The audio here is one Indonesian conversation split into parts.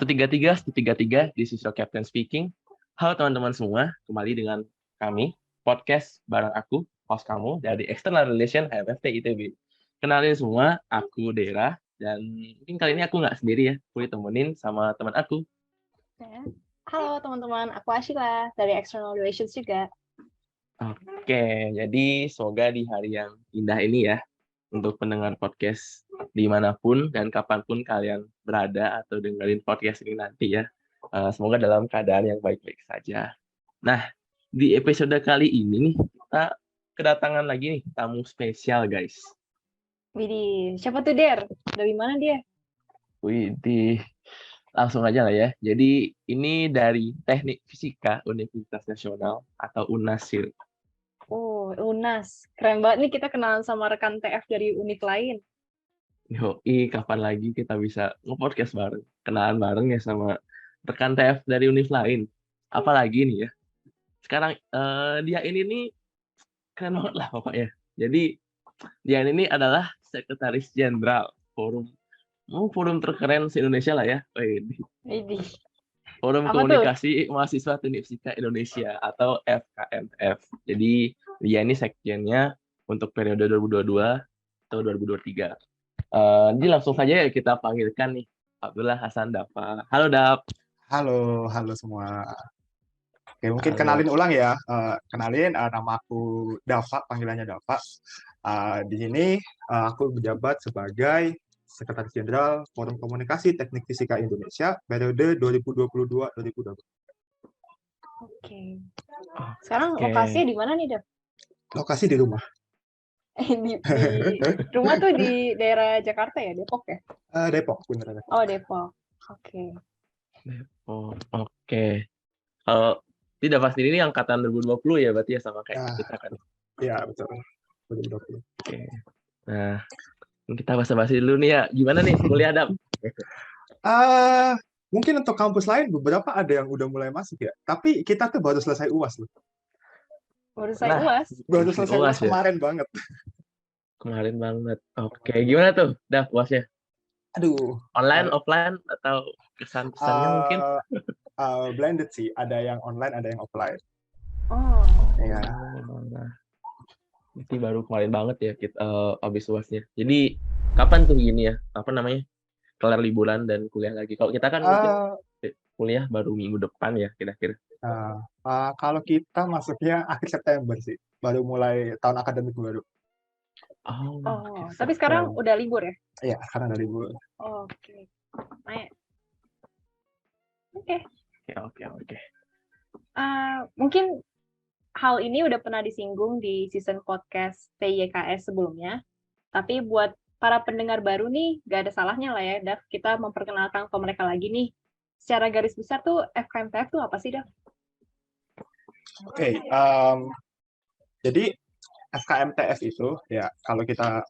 133 this is your captain speaking. Halo teman-teman semua, kembali dengan kami, podcast bareng aku, host kamu dari External Relation HMFT ITB. Kenalin semua, aku Dera, dan mungkin kali ini aku nggak sendiri ya, aku ditemenin sama teman aku. Halo teman-teman, aku Ashila dari External Relations juga. Oke, jadi semoga di hari yang indah ini ya, untuk pendengar podcast dimanapun dan kapanpun kalian berada atau dengerin podcast ini nanti ya, semoga dalam keadaan yang baik-baik saja. Nah, di episode kali ini nih, kita kedatangan lagi nih tamu spesial guys. Widih, siapa tuh Der? Dari mana dia? Widih, langsung aja lah ya. Jadi ini dari Teknik Fisika Universitas Nasional atau UNAS. Oh, UNAS. Keren banget nih kita kenalan sama rekan TF dari univ lain. Yoi, kapan lagi kita bisa nge-podcast bareng, kenalan bareng ya sama rekan TF dari univ lain. Apalagi nih ya, sekarang dia ini nih keren banget lah pokoknya. Jadi dia ini adalah Sekretaris Jenderal forum terkeren se-Indonesia lah ya. Widih. Forum Apa Komunikasi Mahasiswa Teknik Fisika Indonesia atau FKMF. Jadi dia ini sekjennya untuk periode 2022 atau 2023. Jadi langsung saja ya kita panggilkan nih Abdullah Hasan Dapa. Halo Dap. Halo semua. Oke, mungkin Halo. kenalin ulang ya. Kenalin, nama aku Dava, panggilannya Dava. Di sini aku menjabat sebagai Sekretaris Jenderal Forum Komunikasi Teknik Fisika Indonesia periode 2022-2023. Oke. Sekarang lokasinya di mana nih, Dap? Lokasi di rumah. Di rumah tuh di daerah Jakarta ya, Depok ya? Depok, beneran. Oh, Depok. Oke. Oh, oke. Kalau tidak pasti ini angkatan 2020 ya berarti ya sama kayak kita kan. Iya, betul. 2020. Oke. Nah, kita basa-basi dulu nih ya. Gimana nih kuliah, Dap? Mungkin untuk kampus lain beberapa ada yang udah mulai masuk ya. Tapi kita tuh baru selesai UAS loh. Baru selesai UAS? Baru selesai UAS ya? kemarin banget. Kemarin banget. Oke, gimana tuh, Dap, UASnya? Aduh. Online, offline, atau kesan-kesannya mungkin? Blended sih. Ada yang online, ada yang offline. Oh. Ya. Itu baru kemarin banget ya kita habis UASnya. Jadi kapan tuh gini ya? Apa namanya? Kelar liburan dan kuliah lagi. Kalau kita kan mungkin kuliah baru minggu depan ya kira-kira. Kalau kita masuknya akhir September sih. Baru mulai tahun akademik baru. Oh, tapi sekarang udah libur ya? Iya, sekarang udah libur. Oke. Oke. Mungkin hal ini udah pernah disinggung di season podcast TYKS sebelumnya, tapi buat para pendengar baru nih, gak ada salahnya lah ya, Dav, kita memperkenalkan ke mereka lagi nih. Secara garis besar tuh FKMTF tuh apa sih, Dav? Oke, jadi FKMTF itu ya kalau kita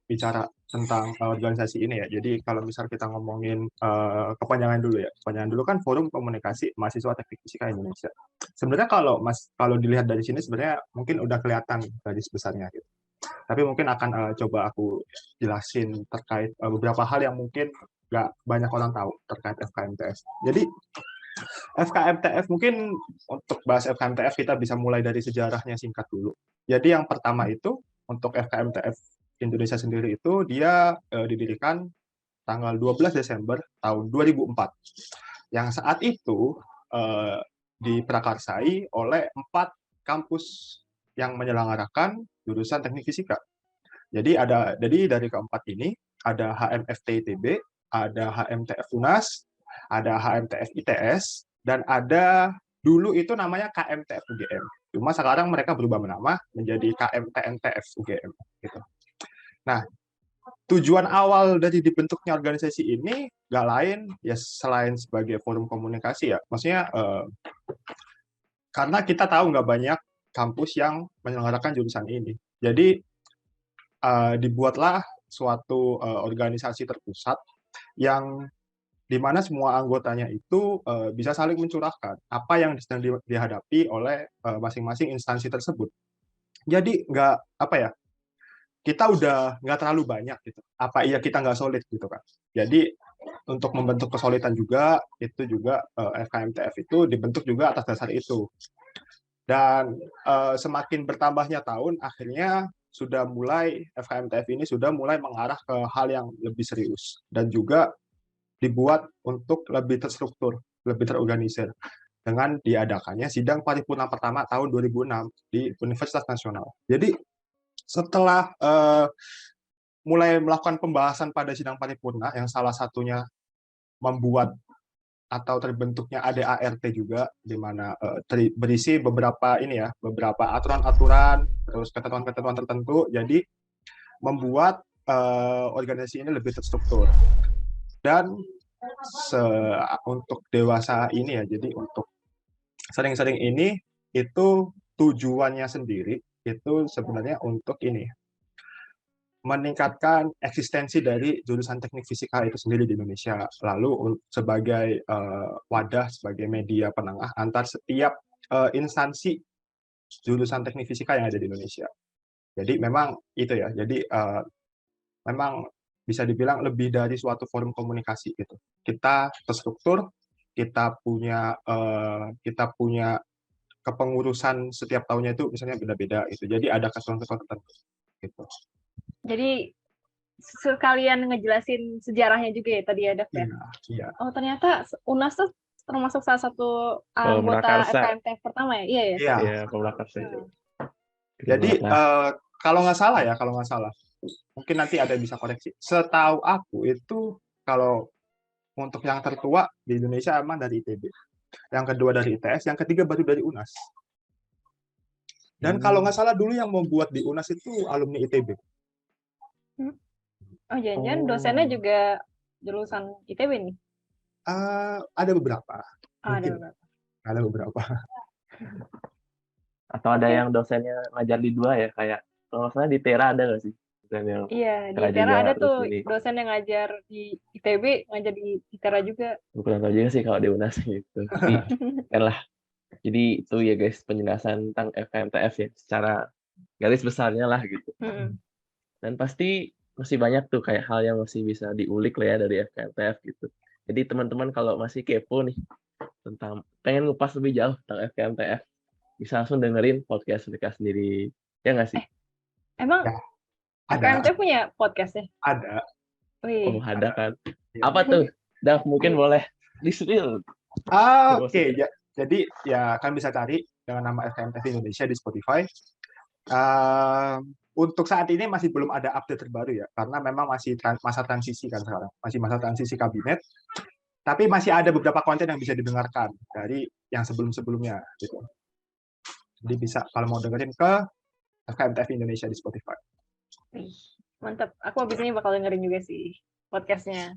bicara tentang organisasi ini ya, jadi kalau misal kita ngomongin kepanjangan dulu ya, kepanjangan dulu kan Forum Komunikasi Mahasiswa Teknik Fisika Indonesia. Sebenarnya kalau dilihat dari sini sebenarnya mungkin udah kelihatan garis besarnya gitu. Tapi mungkin akan coba aku jelasin terkait beberapa hal yang mungkin nggak banyak orang tahu terkait FKMTF. Jadi FKMTF mungkin untuk bahas FKMTF kita bisa mulai dari sejarahnya singkat dulu. Jadi yang pertama itu untuk FKMTF Indonesia sendiri itu dia didirikan tanggal 12 Desember tahun 2004. Yang saat itu diprakarsai oleh 4 kampus yang menyelenggarakan jurusan teknik fisika. Jadi dari keempat ini ada HMFT ITB, ada HMTF UNAS, ada HMTF ITS, dan ada dulu itu namanya KMTF UGM. Cuma sekarang mereka berubah nama menjadi KMTNTF UGM. Gitu. Nah, tujuan awal dari dibentuknya organisasi ini nggak lain ya selain sebagai forum komunikasi ya. Maksudnya karena kita tahu nggak banyak kampus yang menyelenggarakan jurusan ini. Jadi dibuatlah suatu organisasi terpusat yang di mana semua anggotanya itu bisa saling mencurahkan apa yang sedang dihadapi oleh masing-masing instansi tersebut. Jadi kita udah nggak terlalu banyak gitu. Apa iya kita nggak solid gitu kan? Jadi untuk membentuk kesolidan juga itu juga FKMTF itu dibentuk juga atas dasar itu. Dan semakin bertambahnya tahun, akhirnya FKMTF ini sudah mulai mengarah ke hal yang lebih serius dan juga dibuat untuk lebih terstruktur, lebih terorganisir dengan diadakannya sidang paripurna pertama tahun 2006 di Universitas Nasional. Jadi setelah mulai melakukan pembahasan pada sidang paripurna yang salah satunya membuat atau terbentuknya ADART juga, di mana berisi beberapa aturan-aturan, terus ketentuan-ketentuan tertentu, jadi membuat organisasi ini lebih terstruktur. Dan untuk dewasa ini ya, jadi untuk sering-sering ini itu tujuannya sendiri itu sebenarnya untuk ini, meningkatkan eksistensi dari jurusan teknik fisika itu sendiri di Indonesia, lalu sebagai wadah, sebagai media penengah antar setiap instansi jurusan teknik fisika yang ada di Indonesia. Jadi memang itu ya, jadi memang bisa dibilang lebih dari suatu forum komunikasi gitu. Kita terstruktur, kita punya kepengurusan setiap tahunnya itu misalnya beda-beda gitu. Jadi ada ketentuan-ketentuan tertentu gitu. Jadi sekalian ngejelasin sejarahnya juga ya tadi ya, Daf ya? Iya. Oh, ternyata UNAS tuh termasuk salah satu anggota Prakarsha. FKMTF pertama ya? Iya ya? Iya, Prakarsha itu. Jadi kalau nggak salah, mungkin nanti ada yang bisa koreksi. Setahu aku itu kalau untuk yang tertua di Indonesia emang dari ITB, yang kedua dari ITS, yang ketiga baru dari UNAS. Dan kalau nggak salah dulu yang membuat di UNAS itu alumni ITB. Oh, jangan-jangan dosennya juga jurusan ITB nih? Ada beberapa. Ada Mungkin. beberapa. Ada beberapa. Atau ada yang dosennya ngajar di dua ya, kayak kalau misalnya di Tera ada nggak sih? Iya, di Tera ada tuh dosen yang ngajar di ITB, ngajar di Tera juga. Bukan tahu juga sih kalau di UNAS gitu. Tapi kan lah. Jadi itu ya guys, penjelasan tentang FKMTF ya, secara garis besarnya lah gitu. Dan pasti masih banyak tuh kayak hal yang masih bisa diulik lah ya dari FKMTF gitu. Jadi teman-teman kalau masih kepo nih tentang pengen ngupas lebih jauh tentang FKMTF, bisa langsung dengerin podcast mereka sendiri. Ya nggak sih? Emang ya, FKMTF punya podcastnya? Ada. Oh, ada kan. Apa tuh? Dav, mungkin boleh di-spill. Oke. Jadi ya kalian bisa cari dengan nama FKMTF Indonesia di Spotify. Untuk saat ini masih belum ada update terbaru ya, karena memang masih masa transisi kan sekarang, masih masa transisi kabinet. Tapi masih ada beberapa konten yang bisa didengarkan dari yang sebelum-sebelumnya gitu. Jadi bisa kalau mau dengerin ke FKMTF Indonesia di Spotify. Mantap, aku abis ini bakal dengerin juga sih podcastnya.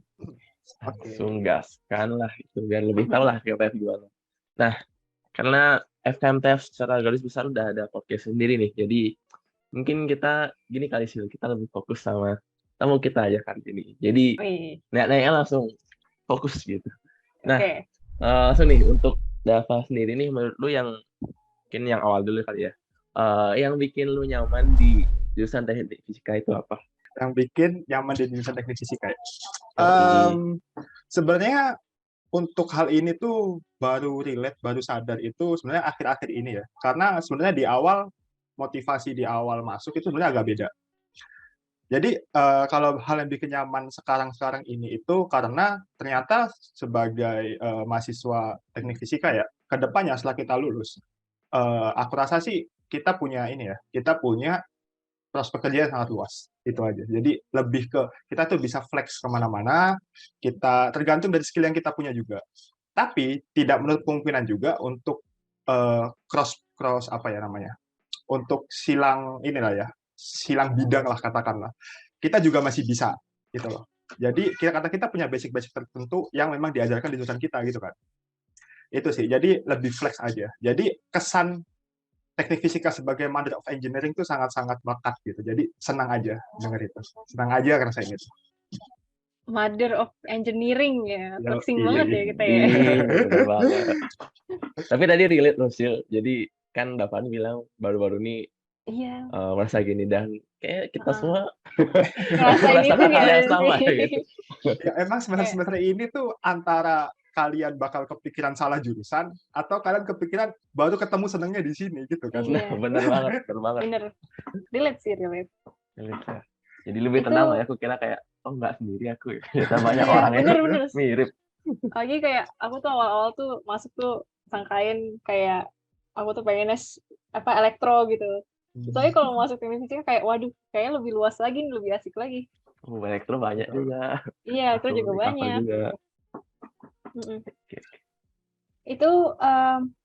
Langsung gaskan lah itu biar lebih tahu lah FKMTF gimana. Nah, karena FKMTF secara garis besar udah ada podcast sendiri nih, jadi mungkin kita gini kali sih, kita lebih fokus sama tamu kita aja kali ini. Jadi nanya langsung fokus gitu. Nah, langsung nih untuk Dava sendiri nih, menurut lu yang mungkin yang awal dulu kali ya, yang bikin lu nyaman di jurusan teknik fisika itu apa? Yang bikin nyaman di jurusan teknik fisika ya? Sebenarnya untuk hal ini tuh baru sadar itu sebenarnya akhir-akhir ini ya. Karena sebenarnya motivasi di awal masuk itu sebenarnya agak beda. Jadi kalau hal yang bikin nyaman sekarang ini itu karena ternyata sebagai mahasiswa teknik fisika ya, kedepannya setelah kita lulus, aku rasa sih kita punya prospek kerja yang sangat luas, itu aja. Jadi lebih ke kita tuh bisa flex kemana-mana, kita tergantung dari skill yang kita punya juga. Tapi tidak menutup kemungkinan juga untuk cross apa ya namanya, untuk silang bidang lah katakanlah. Kita juga masih bisa gitu loh. Jadi kita punya basic tertentu yang memang diajarkan di jurusan kita gitu kan. Itu sih. Jadi lebih flex aja. Jadi kesan teknik fisika sebagai mother of engineering itu sangat-sangat melekat gitu. Jadi senang aja denger itu. Senang aja ngerasain itu. Mother of engineering ya. Flexing banget ya kita ya. Bener banget. Tapi tadi relate loh, Sil. Jadi kan Davan bilang baru-baru ini Iya, merasa gini dan kayak kita heeh. semua Ngerasain itu merasakan hal nggak yang sama sih? gitu. Ya emang Kayak semester-semester ini tuh antara kalian bakal kepikiran salah jurusan atau kalian kepikiran baru ketemu senengnya di sini gitu kan. Nah, iya, bener banget. bener. Relate sih, relate. Relate ya. Jadi lebih Itu tenang lah ya, aku kira kayak, oh nggak sendiri aku ya. Ternyata banyak iya, orang yang bener. mirip. Lagi kayak aku tuh awal-awal tuh masuk tuh sangkain kayak aku tuh pengennya apa elektro gitu. Tapi kalau masuk teknik fisika kayak waduh, kayaknya lebih luas lagi, nih, lebih asik lagi. Elektro banyak Betul. juga. Iya, itu Aku juga di cover banyak. juga. Mm-mm. Oke. Itu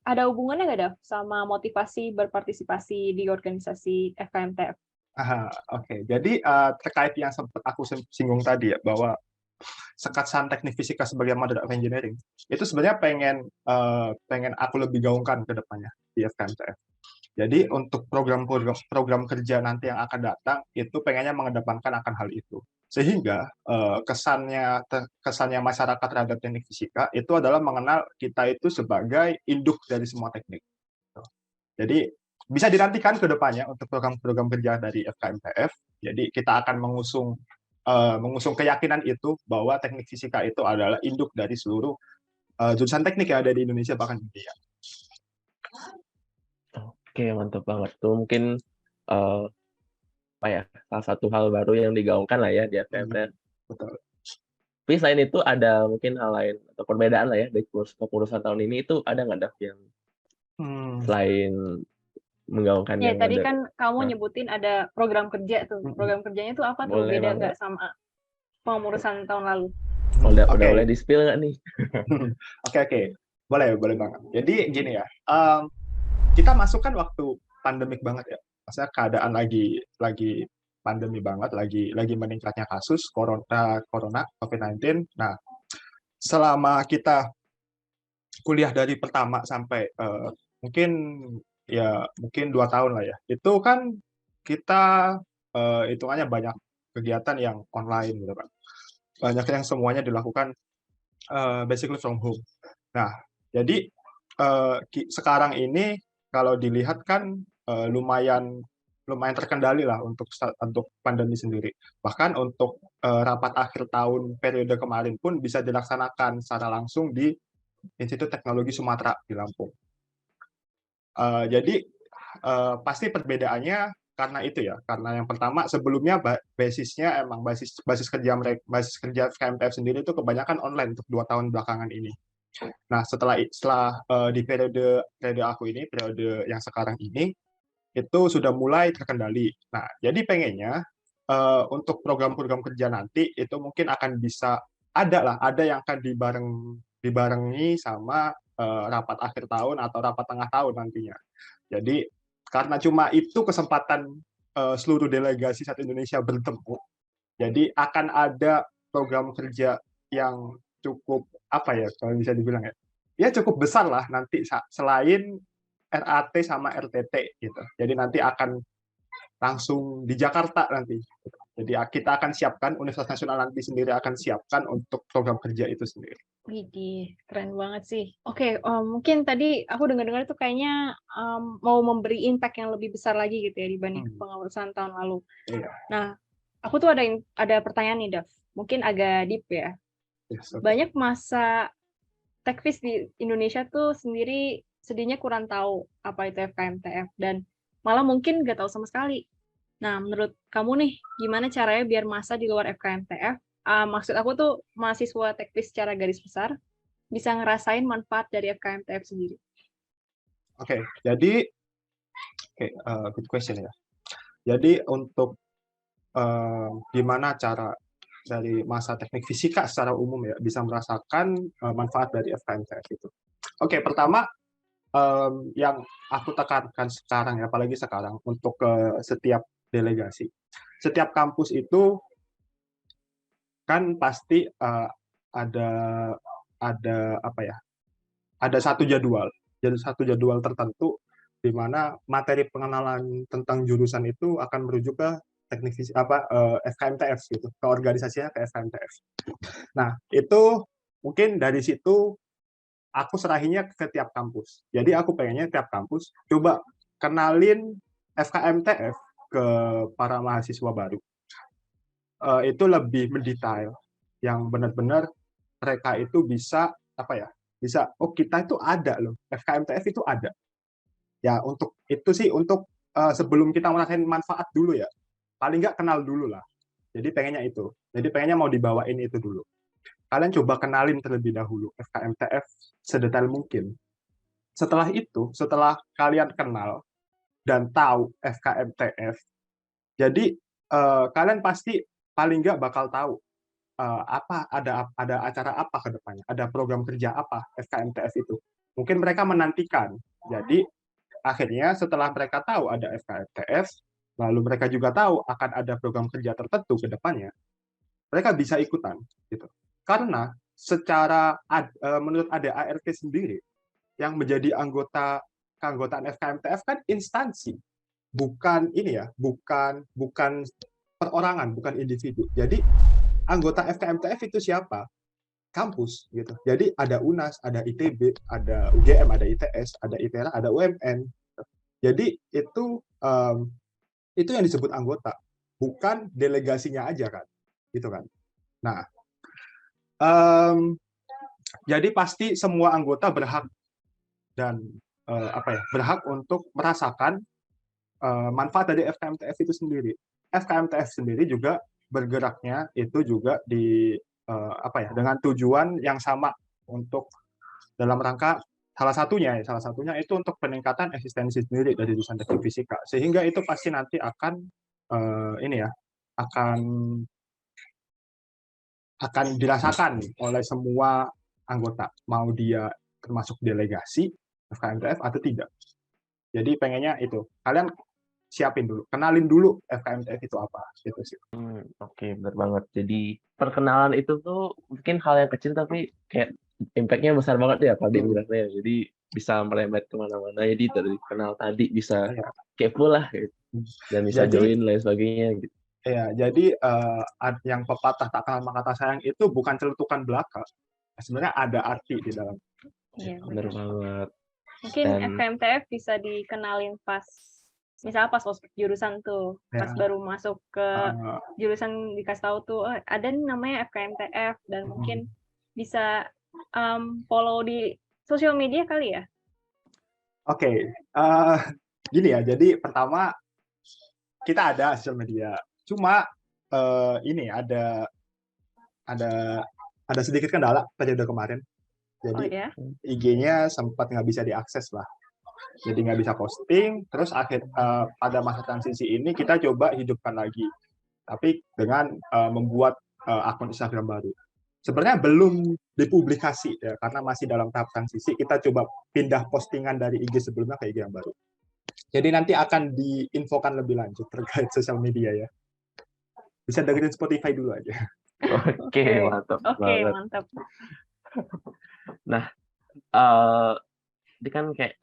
ada hubungannya nggak, Dav, sama motivasi berpartisipasi di organisasi FKMTF? Oke. Jadi terkait yang sempat aku singgung tadi ya, bahwa sekatsan teknik fisika sebagai mother of engineering, itu sebenarnya pengen aku lebih gaungkan ke depannya di FKMTF. Jadi untuk program kerja nanti yang akan datang itu pengennya mengedepankan akan hal itu. Sehingga kesannya masyarakat terhadap teknik fisika itu adalah mengenal kita itu sebagai induk dari semua teknik. Jadi bisa dinantikan ke depannya untuk program-program kerja dari FKMTF. Jadi kita akan mengusung keyakinan itu bahwa teknik fisika itu adalah induk dari seluruh jurusan teknik yang ada di Indonesia bahkan dunia. Oke, mantap banget. Tuh mungkin apa ya, salah satu hal baru yang digaungkan lah ya di FKMTF. Betul. Tapi selain itu ada mungkin hal lain atau perbedaan lah ya dari kepengurusan tahun ini itu ada nggak Dav yang selain menggaungkan Ya, yang tadi ada? kan kamu Nah, nyebutin ada program kerja tuh. Program kerjanya tuh apa tuh? boleh Beda banget. nggak sama pengurusan tahun lalu? Udah Oke. boleh di-spill nggak nih? Oke. Boleh banget. Jadi gini ya, kita masuk kan waktu pandemik banget ya. Maksudnya keadaan lagi pandemi banget, lagi meningkatnya kasus corona COVID-19. Nah, selama kita kuliah dari pertama sampai mungkin 2 tahun lah ya. Itu kan kita hitungannya banyak kegiatan yang online gitu kan. Banyak yang semuanya dilakukan basically from home. Nah, jadi sekarang ini kalau dilihat kan lumayan terkendali lah untuk pandemi sendiri. Bahkan untuk rapat akhir tahun periode kemarin pun bisa dilaksanakan secara langsung di Institut Teknologi Sumatera di Lampung. Jadi pasti perbedaannya karena itu ya, karena yang pertama sebelumnya basisnya emang basis kerja KMTF sendiri itu kebanyakan online untuk 2 tahun belakangan ini. Nah, setelah di periode aku ini, periode yang sekarang ini, itu sudah mulai terkendali. Nah, jadi pengennya untuk program-program kerja nanti itu mungkin akan bisa ada yang akan dibarengi sama rapat akhir tahun atau rapat tengah tahun nantinya. Jadi karena cuma itu kesempatan seluruh delegasi satu Indonesia bertemu, jadi akan ada program kerja yang cukup apa ya kalau bisa dibilang ya cukup besar lah nanti selain RAT sama RTT gitu. Jadi nanti akan langsung di Jakarta nanti. Jadi kita akan siapkan, Universitas Nasional nanti sendiri akan siapkan untuk program kerja itu sendiri. Widih, keren banget sih. Oke, mungkin tadi aku dengar-dengar itu kayaknya mau memberi impact yang lebih besar lagi gitu ya dibanding pengurusan tahun lalu. Iya. Nah, aku tuh ada pertanyaan nih, Dav. Mungkin agak deep ya. Yes, okay. Banyak masa tekvis di Indonesia tuh sendiri sedihnya kurang tahu apa itu FKMTF dan malah mungkin nggak tahu sama sekali. Nah, menurut kamu nih, gimana caranya biar masa di luar FKMTF, maksud aku tuh mahasiswa teknis secara garis besar, bisa ngerasain manfaat dari FKMTF sendiri? Oke, jadi good question ya. Jadi untuk gimana cara dari masa teknik fisika secara umum ya bisa merasakan manfaat dari FKMTF itu. Oke, pertama yang aku tekankan sekarang ya, apalagi sekarang untuk setiap delegasi, setiap kampus itu kan pasti ada apa ya? Ada satu jadwal tertentu di mana materi pengenalan tentang jurusan itu akan merujuk ke teknik FKMTF gitu, ke organisasinya ke FKMTF. Nah, itu mungkin dari situ aku serahinnya ke tiap kampus. Jadi aku pengennya tiap kampus coba kenalin FKMTF ke para mahasiswa baru itu lebih mendetail, yang benar-benar mereka itu bisa kita itu ada loh, FKMTF itu ada. Ya untuk itu sih, untuk sebelum kita merasakan manfaat dulu ya, paling nggak kenal dulu lah. Jadi pengennya mau dibawain itu dulu. Kalian coba kenalin terlebih dahulu FKMTF sedetail mungkin. Setelah itu, setelah kalian kenal dan tahu FKMTF, jadi kalian pasti paling nggak bakal tahu ada acara apa ke depannya, ada program kerja apa FKMTF itu. Mungkin mereka menantikan. Jadi akhirnya setelah mereka tahu ada FKMTF, lalu mereka juga tahu akan ada program kerja tertentu ke depannya, mereka bisa ikutan gitu. Karena menurut ADART sendiri, yang menjadi keanggotaan FKMTF kan instansi, bukan perorangan, bukan individu. Jadi anggota FKMTF itu siapa? Kampus gitu. Jadi ada UNAS, ada ITB, ada UGM, ada ITS, ada ITERA, ada UMN. Jadi itu yang disebut anggota, bukan delegasinya aja kan, gitu kan. Nah, jadi pasti semua anggota berhak dan berhak untuk merasakan manfaat dari FKMTF itu sendiri. FKMTF sendiri juga bergeraknya itu juga dengan tujuan yang sama, untuk dalam rangka salah satunya itu untuk peningkatan eksistensi sendiri dari jurusan teknik fisika, sehingga itu pasti nanti akan akan dirasakan oleh semua anggota, mau dia termasuk delegasi FKMTF atau tidak. Jadi pengennya itu kalian siapin dulu, kenalin dulu FKMTF itu apa, gitu sih. Oke, benar banget. Jadi perkenalan itu tuh mungkin hal yang kecil tapi kayak impact-nya besar banget ya kalau dibilangnya. Jadi bisa merembet kemana-mana. Jadi dari kenal tadi bisa kepo lah gitu. Dan bisa join lain sebagainya gitu. Ya, jadi yang pepatah tak kenal maka tak sayang itu bukan celutukan belaka. Sebenarnya ada arti di dalam. Iya, benar banget. Mungkin FKMTF bisa dikenalin misalnya pas ospek jurusan tuh, pas baru masuk ke jurusan dikasih tahu tuh, ada nih namanya FKMTF, dan mungkin bisa follow di sosial media kali ya? Oke, gini ya, jadi pertama kita ada sosial media, cuma ini ada sedikit kendala periode kemarin, jadi IG-nya sempat nggak bisa diakses lah. Jadi nggak bisa posting, terus pada masa transisi ini kita coba hidupkan lagi, tapi dengan membuat akun Instagram baru. Sebenarnya belum dipublikasi ya, karena masih dalam tahap transisi. Kita coba pindah postingan dari IG sebelumnya ke IG yang baru. Jadi nanti akan diinfokan lebih lanjut terkait sosial media ya. Bisa dengerin Spotify dulu aja. Oke, mantap. Oke, mantap. Nah, ini kan kayak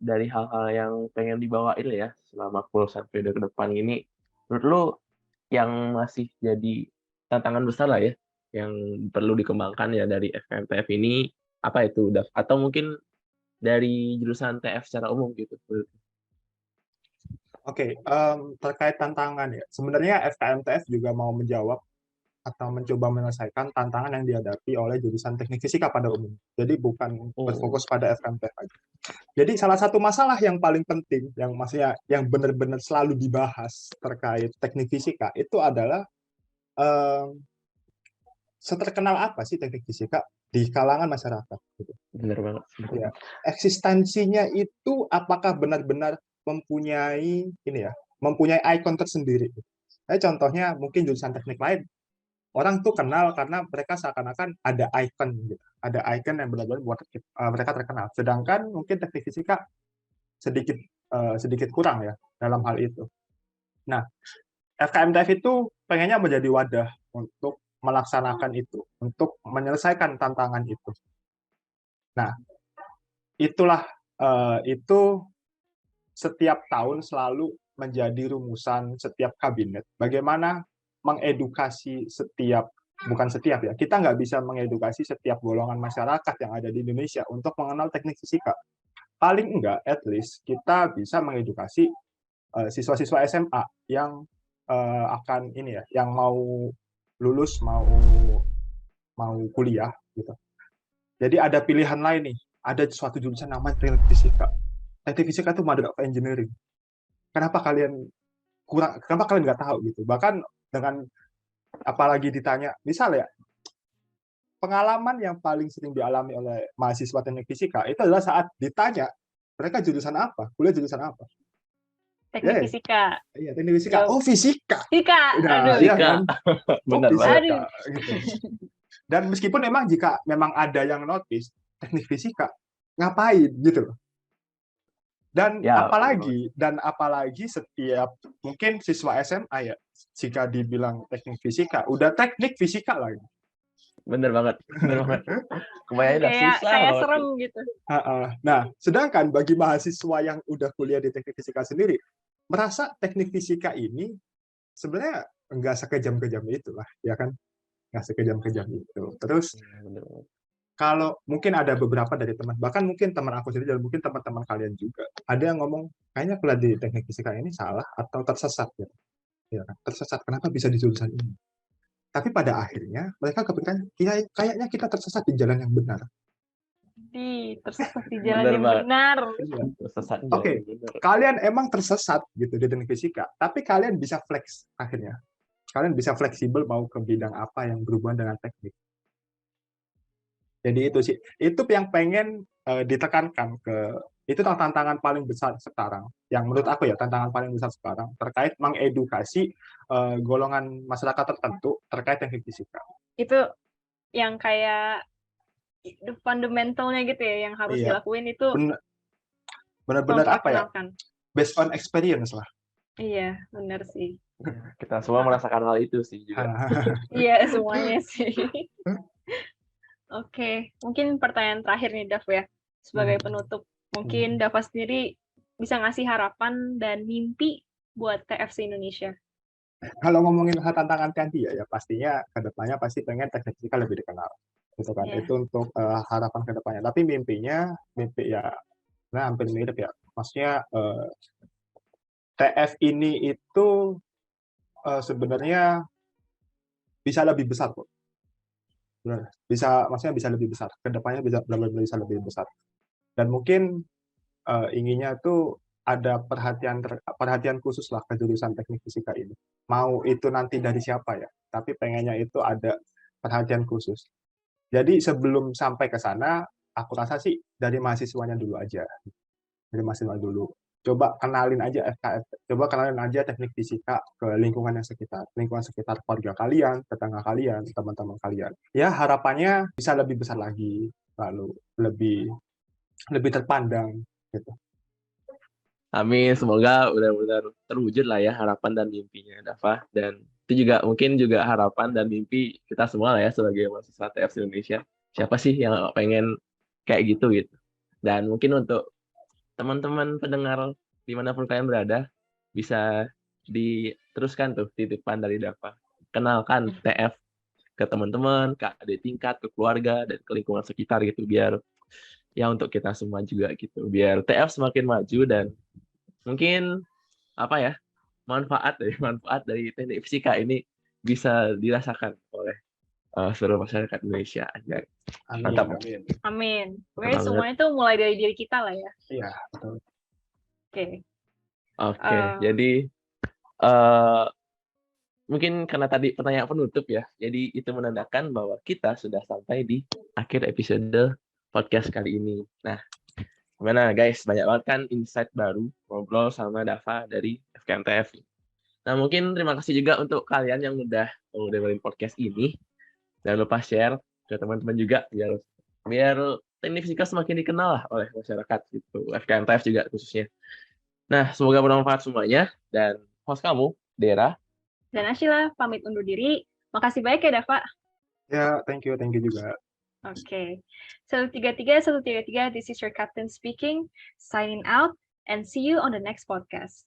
dari hal-hal yang pengen dibawain ya selama puluhan periode ke depan ini, menurut lu yang masih jadi tantangan besar lah ya, yang perlu dikembangkan ya dari FKMTF ini, apa itu, Dav? Atau mungkin dari jurusan TF secara umum gitu? Oke, terkait tantangan ya, sebenarnya FKMTF juga mau menjawab atau mencoba menyelesaikan tantangan yang dihadapi oleh jurusan teknik fisika pada umumnya. Jadi bukan berfokus pada FKMTF aja. Jadi salah satu masalah yang paling penting, yang benar-benar selalu dibahas terkait teknik fisika itu adalah seterkenal apa sih teknik fisika di kalangan masyarakat. Gitu. Benar banget. Ya, eksistensinya itu apakah benar-benar mempunyai ikon tersendiri. Contohnya mungkin jurusan teknik lain, orang tuh kenal karena mereka seakan-akan ada ikon gitu. Ada ikon yang benar-benar buat mereka terkenal. Sedangkan mungkin teknik fisika sedikit kurang ya dalam hal itu. Nah, FKMTF itu pengennya menjadi wadah untuk melaksanakan itu, untuk menyelesaikan tantangan itu. Nah, itu setiap tahun selalu menjadi rumusan setiap kabinet. Bagaimana mengedukasi kita nggak bisa mengedukasi setiap golongan masyarakat yang ada di Indonesia untuk mengenal teknik fisika. Paling enggak, at least kita bisa mengedukasi siswa-siswa SMA yang akan ini ya, yang mau lulus, mau kuliah gitu. Jadi ada pilihan lain nih, ada suatu jurusan namanya teknik fisika. Teknik fisika itu mother of engineering. Kenapa kalian nggak tahu gitu? Bahkan dengan apalagi ditanya, misal ya, pengalaman yang paling sering dialami oleh mahasiswa teknik fisika itu adalah saat ditanya mereka jurusan apa, kuliah jurusan apa. Teknik fisika. Iya, teknik fisika. Oh, fisika. Fisika. Nah, Aduh. iya kan? Benar fisika, banget. gitu. Dan meskipun jika memang ada yang notice teknik fisika, ngapain gitu loh. Dan apalagi setiap mungkin siswa SMA ya, jika dibilang teknik fisika, udah teknik fisika lagi. Bener banget. Kebayangnya udah susah kayak banget. serem gitu. Nah, sedangkan bagi mahasiswa yang udah kuliah di teknik fisika sendiri, merasa teknik fisika ini sebenarnya nggak sekejam-kejam itu lah, ya kan? Nggak sekejam-kejam itu. Terus, kalau mungkin ada beberapa dari teman, bahkan mungkin teman aku sendiri, dan mungkin teman-teman kalian juga, ada yang ngomong, kayaknya kuliah di teknik fisika ini salah atau tersesat. Gitu. Ya kan? Tersesat, kenapa bisa di jurusan ini? Tapi pada akhirnya mereka kepikiran kayaknya kita tersesat di jalan yang benar. Tersesat di jalan yang benar. Oke, kalian emang tersesat gitu di teknik fisika, tapi kalian bisa flex akhirnya. Kalian bisa fleksibel mau ke bidang apa yang berhubungan dengan teknik. Jadi itu sih, itu yang pengen ditekankan itu tantangan paling besar sekarang. Yang menurut aku ya tantangan paling besar sekarang terkait mengedukasi golongan masyarakat tertentu terkait teknik fisika. Itu yang kayak fundamentalnya gitu ya, yang harus dilakuin itu. Benar-benar apa ya? Based on experience lah. Iya, benar sih. Kita semua merasakan hal itu sih juga. Iya, semuanya sih. Oke, mungkin pertanyaan terakhir nih, Dav ya, sebagai penutup. Mungkin Dava sendiri bisa ngasih harapan dan mimpi buat TFC Indonesia. Kalau ngomongin tantangan tadi ya pastinya kedepannya pasti pengen teknik fisika lebih dikenal, gitu kan? Itu untuk harapan kedepannya. Tapi mimpi ya, hampir mirip ya. Maksudnya TF ini itu sebenarnya bisa lebih besar kok. Maksudnya bisa lebih besar. Kedepannya bisa lebih besar. Dan mungkin inginnya tuh ada perhatian khusus lah ke jurusan teknik fisika ini. Mau itu nanti dari siapa ya, tapi pengennya itu ada perhatian khusus. Jadi sebelum sampai ke sana, aku rasa sih dari mahasiswanya dulu aja. Dari mahasiswa dulu. Coba kenalin aja FKF, coba kenalin aja teknik fisika ke lingkungan sekitar keluarga kalian, tetangga kalian, teman-teman kalian. Ya harapannya bisa lebih besar lagi, lalu lebih terpandang gitu. Amin, semoga benar-benar terwujud lah ya harapan dan mimpinya Dava. Dan itu juga mungkin juga harapan dan mimpi kita semua lah ya sebagai mahasiswa TFC Indonesia. Siapa sih yang pengen kayak gitu. Dan mungkin untuk teman-teman pendengar dimanapun kalian berada, bisa diteruskan tuh titipan dari Dava. Kenalkan TF ke teman-teman, ke adik tingkat, ke keluarga, dan ke lingkungan sekitar gitu, biar ya untuk kita semua juga gitu, biar TF semakin maju dan mungkin manfaat dari teknik fisika ini bisa dirasakan oleh seluruh masyarakat Indonesia. Mantap. Amin. Oke, semuanya itu mulai dari diri kita lah ya. Iya, betul. Oke. Jadi mungkin karena tadi pertanyaan penutup ya, jadi itu menandakan bahwa kita sudah sampai di akhir episode podcast kali ini. Nah, gimana guys? Banyak banget kan insight baru ngobrol sama Dava dari FKMTF. Nah, mungkin terima kasih juga untuk kalian yang udah dengerin podcast ini. Jangan lupa share ke teman-teman juga biar teknik fisika semakin dikenal lah oleh masyarakat gitu. FKMTF juga khususnya. Nah, semoga bermanfaat semuanya dan host kamu, Dera dan Ashila pamit undur diri. Makasih banyak ya, Dava. Ya, thank you juga. Okay. 133, this is your captain speaking, signing out, and see you on the next podcast.